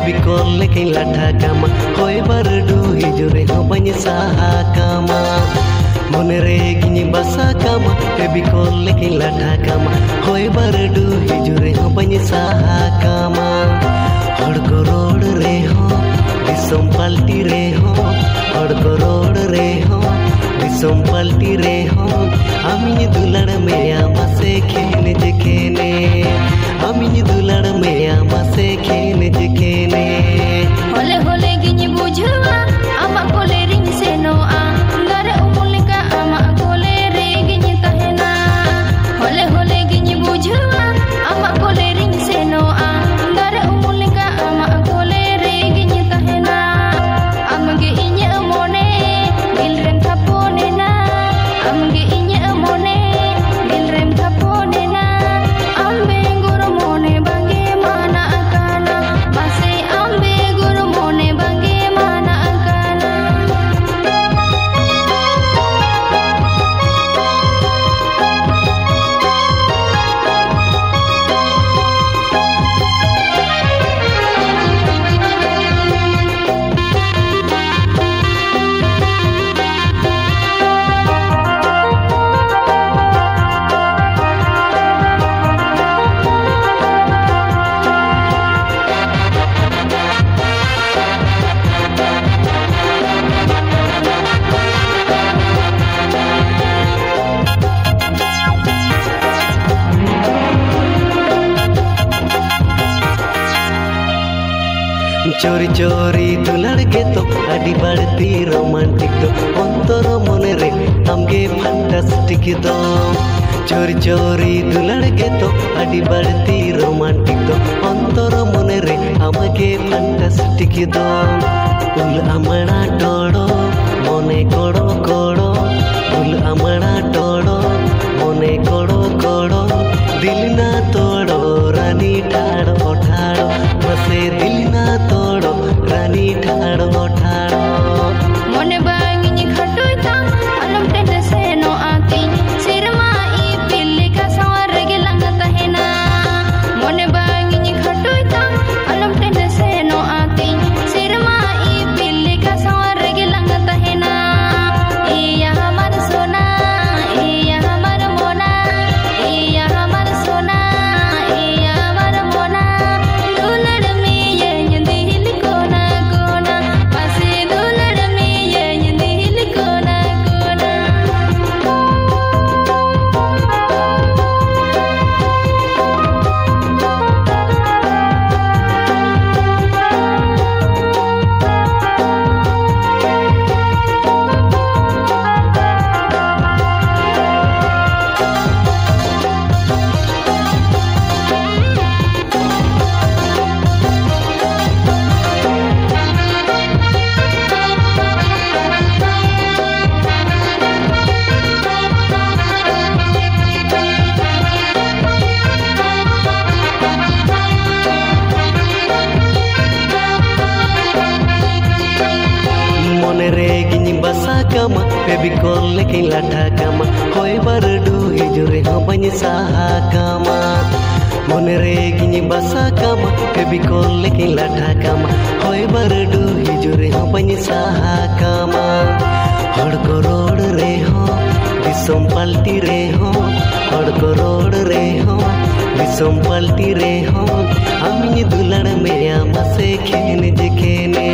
फेविकॉल लेके लाठा कामा होय बारडू हिजुरे हो बनी साहा कामा मोने रे गिनी बसा कामा फेविकॉल लेके लाठा कामा होय बारडू हिजुरे हो बनी साहा कामा हड़को रोड रे हो दिसम पाल्टी रे हो हड़को रोड रे हो दिसम पाल्टी रे हो आमिनी दुलाड़ में आमा से खेने जखेने आमिनी दुलाड़ में आमा से खेने जखेने होले होले गिनी बुझवा आमा कोले रिंग से नो आ गारे उमुल का आमा कोले रे गिनी तहना होले होले गिनी बुझवा आमा कोले रिंग से नो आ गारे उमुल का आमा कोले रे गिनी तहना आमगे इnya मोने दिलरेम थापोने ना आमगे इnya मोने दिलरेम थापोने ना आम्बे गुरु मोने बांगे माना akana masih ambe guru mone bange mana akana चोरी चोरी दुलाड़ के तो अड़ी बढ़ती रोमांटिक तो अंतर मोने रे हमगे फैंटास्टिक तो चोरी चोरी दुलाड़ के तो अड़ी बढ़ती रोमांटिक तो अंतर मोने रे हमगे फैंटास्टिक तो उल अमड़ा टोड़ो मोने कोड़ो कोड़ो उल अमड़ा टोड़ो मोने कोड़ो कोड़ो दिल ना तोड़ो रानी ठाड़ो ठाड़ो बसे दिल ना तोड़ो रानी ठाड़ो ठाड़ो मोने बांगिनी खटोय था अलम टेंट से नो आती सिरमा ई पिल्ली का सवार गे लंगता है ना मोने बांगिनी खटोय था अलम टेंट से नो आती सिरमा ई पिल्ली का सवार गे लंगता है ना ये हमार सोना ये हमार मोना ये हमार सोना ये हमार मोना दुलड़ में ये दिल कोना कोना पासे दुलड़ में ये दिल कोना कोना मोने रे गिनी बसा कामा फेविकॉल लेके लाठा कामा होय बारडू हिजुरे हो बनी साहा कामा मोने रे गिनी बसा कामा फेविकॉल लेके लाठा कामा होय बारडू हिजुरे हो बनी साहा कामा हड़को रोड रे हो दिसम पाल्टी रे हो हड़को रोड रे हो दिसम पाल्टी रे हो आमिनी दुलाड़ में आमा से खेने जखेने